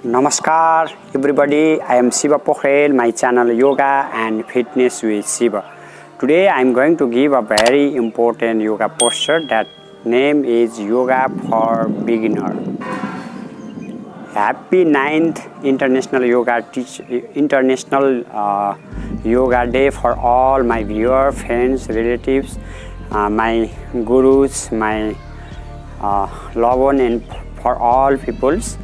Namaskar everybody, I am Shiva Pokharel, my channel Yoga and Fitness with Shiva. Today I am going to give a very important yoga posture that name is Yoga for Beginner. Happy 9th International Yoga Day for all my viewers, friends, relatives, my gurus, my loved one, and for all peoples.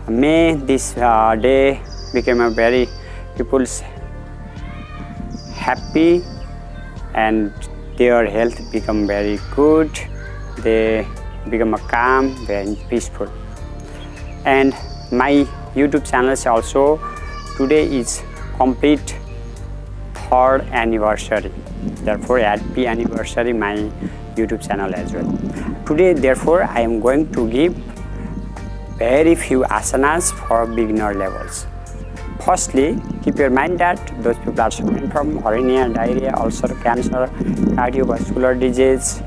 May this day become a very people's happy and their health become very good. They become a calm, very peaceful. And my YouTube channel is also today is complete 3rd anniversary. Therefore, happy anniversary my YouTube channel as well. Today, therefore, I am going to give very few asanas for beginner levels. Firstly, keep your mind that those people are suffering from hernia, diarrhea, ulcer, cancer, cardiovascular disease,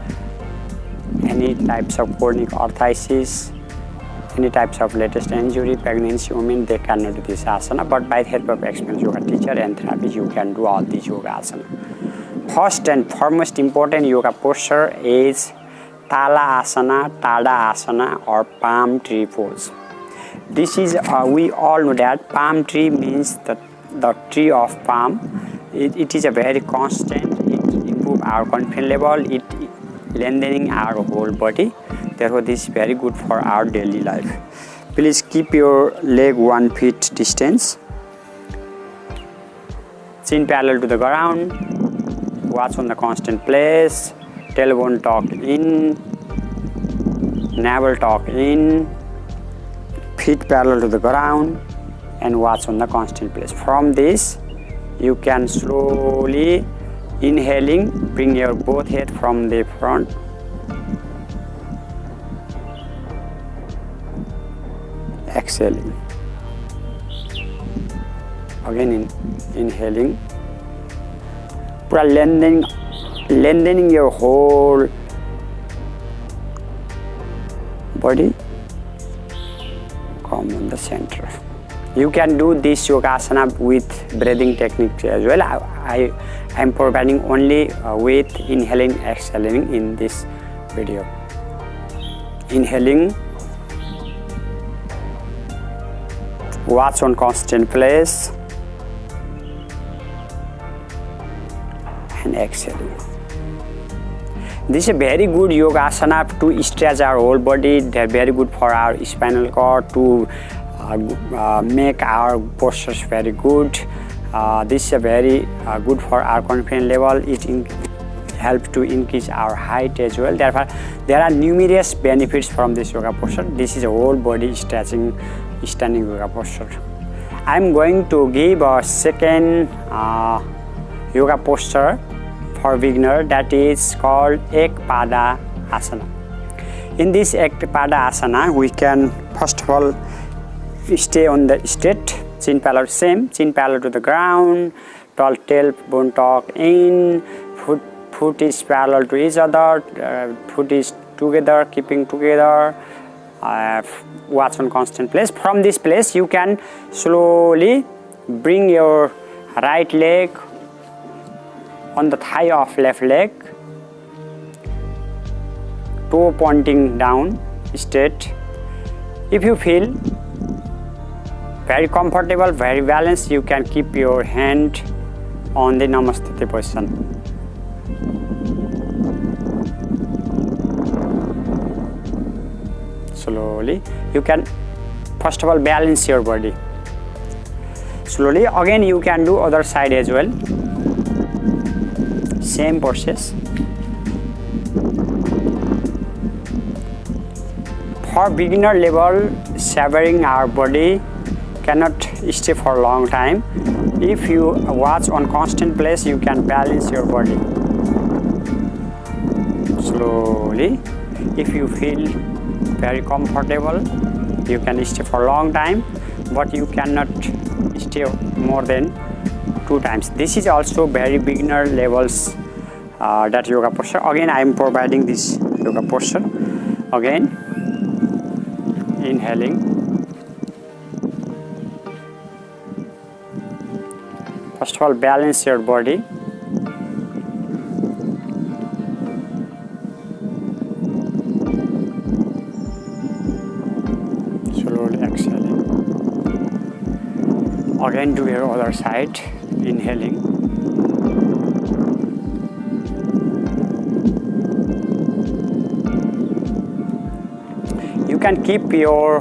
any types of chronic arthritis, any types of latest injury, pregnancy women, they cannot do this asana, but by the help of experienced yoga teacher and therapist, you can do all these yoga asana. First and foremost important yoga posture is Tala Asana, Tada Asana or palm tree pose. This is, we all know that palm tree means the tree of palm. It is a very constant, it improves our confidence level, it lengthening our whole body. Therefore, this is very good for our daily life. Please keep your leg 1 feet distance. Chin parallel to the ground. Watch on the constant place. Tailbone tuck in, navel tuck in, feet parallel to the ground, and watch on the constant place. From this, you can slowly inhaling, bring your both head from the front, exhaling. Again inhaling, lengthening your whole body. Come on the center. You can do this yoga asana with breathing techniques as well. I am providing only with inhaling, exhaling in this video. Inhaling, watch on constant place, and exhaling. This is a very good yoga asana to stretch our whole body. They are very good for our spinal cord to make our postures very good. This is a very good for our confidence level. It helps to increase our height as well. Therefore, there are numerous benefits from this yoga posture. This is a whole body stretching standing yoga posture. I am going to give a second yoga posture for beginner, that is called Ekpada Asana. In this Ekpada Asana, we can first of all stay on the straight, chin parallel, same, chin parallel to the ground, tall tailbone tuck in, foot is parallel to each other, foot is together, keeping together, watch on constant place. From this place, you can slowly bring your right leg on the thigh of left leg, toe pointing down, straight. If you feel very comfortable, very balanced, you can keep your hand on the Namaste position. Slowly, you can first of all balance your body. Slowly, again you can do other side as well. Same process. For beginner level, severing our body cannot stay for a long time. If you watch on constant place, you can balance your body. Slowly, if you feel very comfortable, you can stay for a long time, but you cannot stay more than 2 times. This is also very beginner levels that yoga posture. Again, I am providing this yoga posture. Again, inhaling, First of all, balance your body. Slowly exhaling. Again to your other side, inhaling. You can keep your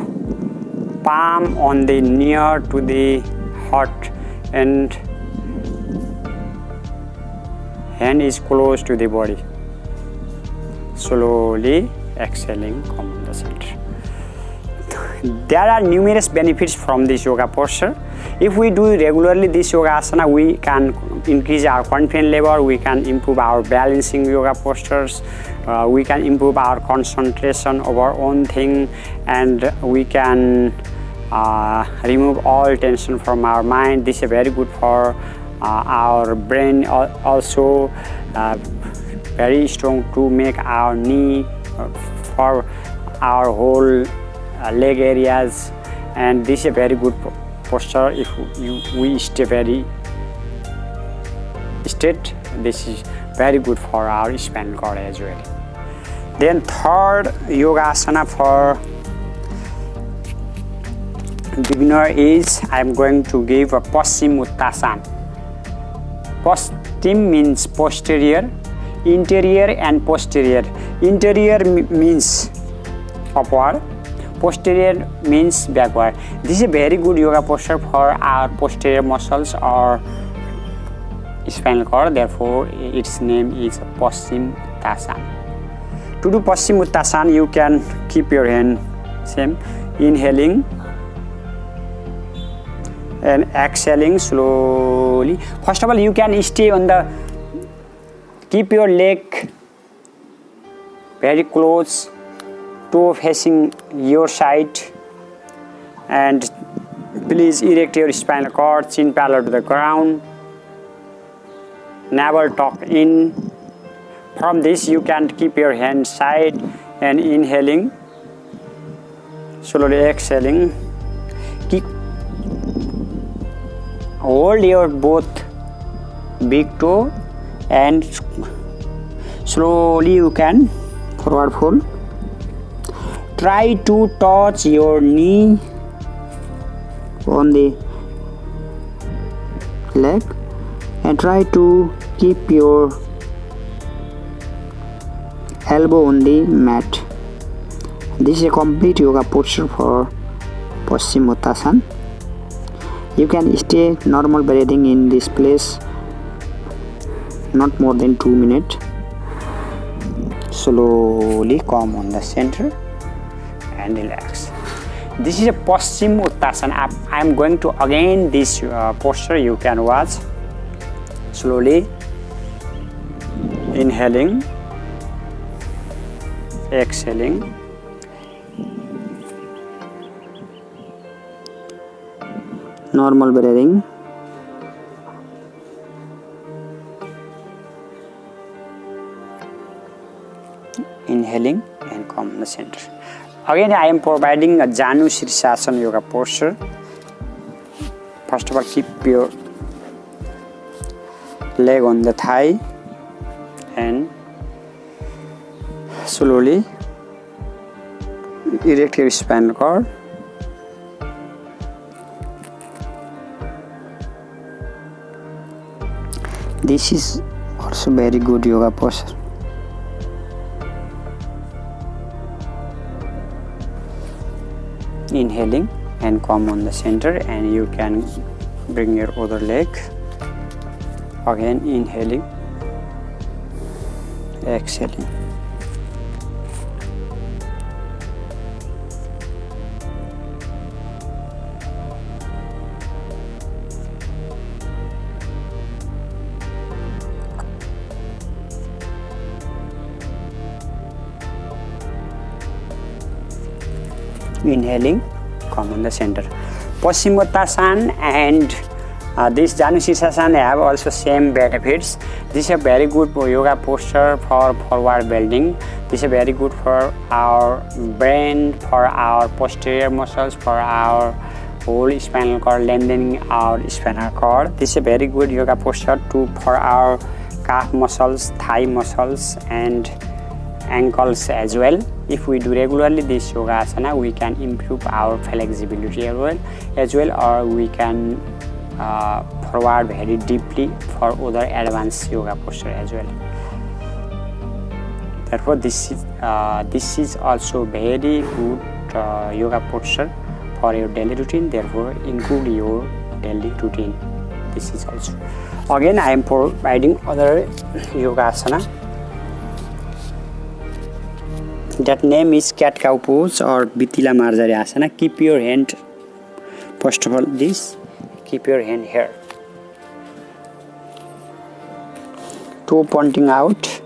palm on the near to the heart and hand is close to the body. Slowly exhaling, come on the center. There are numerous benefits from this yoga posture. If we do regularly this yoga asana, we can increase our confidence level, we can improve our balancing yoga postures, we can improve our concentration of our own thing, and we can remove all tension from our mind. This is very good for our brain, also very strong to make our knee for our whole leg areas, and this is a very good posture. If we stay very straight, this is very good for our spinal cord as well. Then third yoga asana for beginner is I am going to give a Paschimottanasana. Paschim means posterior, interior and posterior. Interior means upward, posterior means backward. This is a very good yoga posture for our posterior muscles or spinal cord, therefore its name is Paschimottanasana. To do Paschimottanasana, you can keep your hand same, inhaling and exhaling slowly. First of all, you can stay on the, keep your leg very close, toe facing your side, and please erect your spinal cord, chin parallel to the ground, navel tuck in. From this you can keep your hand side and inhaling, slowly exhaling. Hold your both big toe and slowly you can forward fold. Try to touch your knee on the leg and try to keep your elbow on the mat. This is a complete yoga posture for Paschimottanasana. You can stay normal breathing in this place not more than 2 minutes. Slowly come on the center and relax. This is a Paschimottanasana. I am going to again this posture, you can watch. Slowly inhaling, exhaling. Normal breathing. Inhaling and come in the center. Again, I am providing a Janu Sirsasana yoga posture. First of all, keep your leg on the thigh and slowly erect your spinal cord. This is also very good yoga posture. Inhaling and come on the center, and you can bring your other leg. Again inhaling, exhaling. Inhaling, come on the center. Paschimottanasana and this Janu Sirsasana have also same benefits. This is a very good yoga posture for forward bending. This is very good for our brain, for our posterior muscles, for our whole spinal cord, lengthening our spinal cord. This is a very good yoga posture for our calf muscles, thigh muscles and ankles as well. If we do regularly this yoga asana, we can improve our flexibility as well, or we can forward very deeply for other advanced yoga posture as well. Therefore, this is also very good yoga posture for your daily routine. Therefore, include your daily routine. This is also. Again, I am providing other yoga asana. That name is cat cow pose or Bitila Marjari asana. Keep your hand. First of all, this. Keep your hand here. Toe pointing out.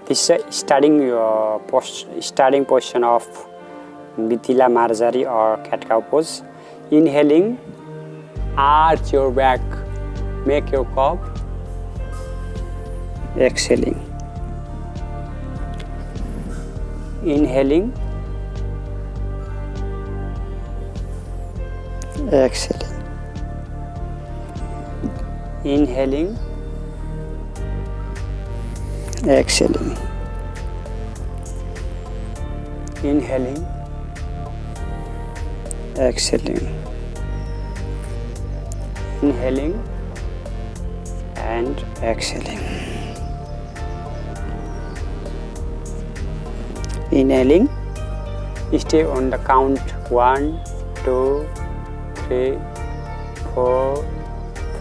This is starting position of Bitila Marjari or cat cow pose. Inhaling, arch your back, make your curve. Exhaling. Inhaling, exhaling. Inhaling, exhaling. Inhaling, exhaling. Inhaling and exhaling. Inhaling, stay on the count 1, 2, 3, 4,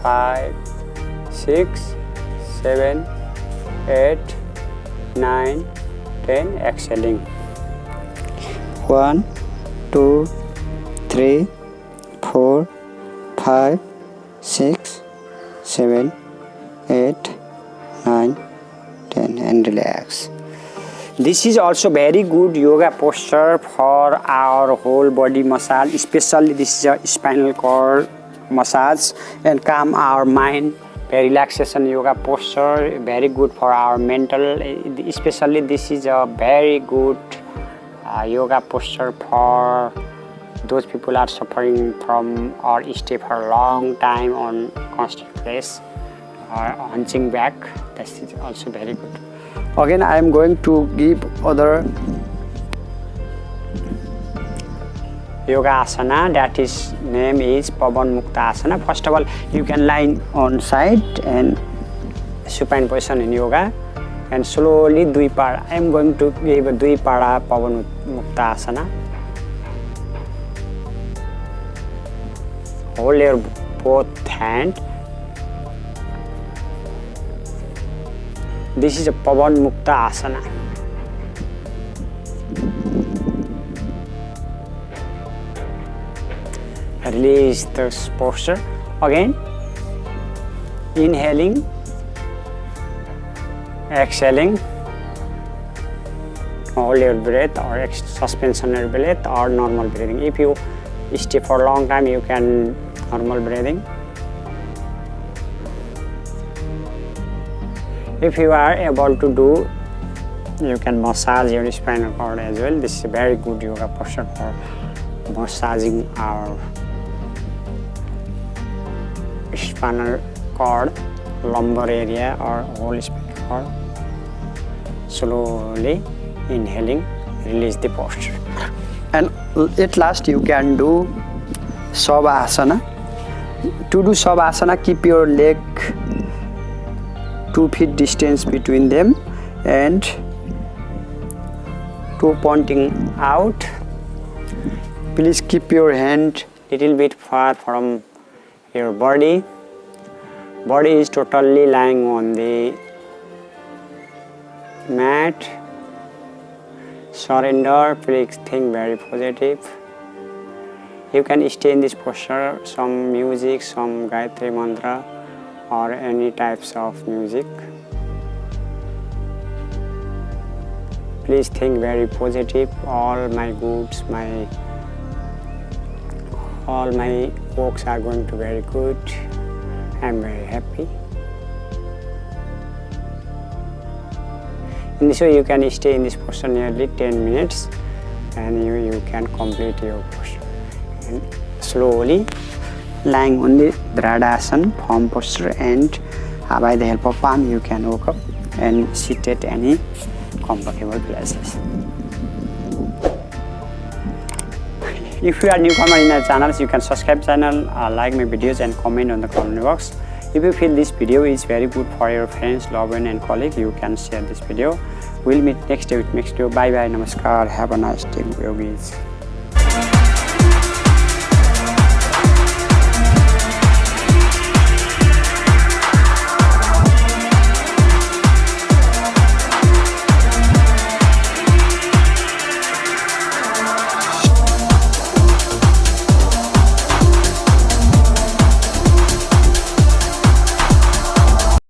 5, 6, 7, 8, 9, 10. Exhaling. 1, 2, 3, 4, 5, 6, 7, 8, 9, 10 and relax. This is also very good yoga posture for our whole body massage, especially this is a spinal cord massage and calm our mind. Relaxation yoga posture, very good for our mental, especially this is a very good yoga posture for those people are suffering from or stay for a long time on constant place or hunching back. That is also very good. Again, I am going to give other yoga asana, that is name is Pavan Mukta asana. First of all, you can lie on side and supine position in yoga and slowly Dvipara. I am going to give a Dvipara Pavan Mukta asana. Hold your both hand. This is a Pavan Mukta asana. Release this posture. Again, inhaling, exhaling. Hold your breath or suspension your breath or normal breathing. If you stay for a long time, you can normal breathing. If you are able to do, you can massage your spinal cord as well. This is a very good yoga posture for massaging our spinal cord, lumbar area or whole spinal cord. Slowly inhaling, release the posture. And at last you can do Savasana. To do Savasana, keep your leg 2 feet distance between them and toe pointing out. Please keep your hand little bit far from your body. Body is totally lying on the mat. Surrender, please think very positive. You can stay in this posture, some music, some Gayatri mantra or any types of music. Please think very positive. All my goods, all my works are going to be very good. I am very happy. In this way, you can stay in this posture nearly 10 minutes and you can complete your posture. and slowly lying on the Dradasana form posture, and by the help of palm you can walk up and sit at any comfortable places. If you are newcomer in our channels, you can subscribe channel, like my videos and comment on the comment box. If you feel this video is very good for your friends, loved one and colleague, you can share this video. We'll meet next day with next video. Bye bye, namaskar, have a nice day, yogis.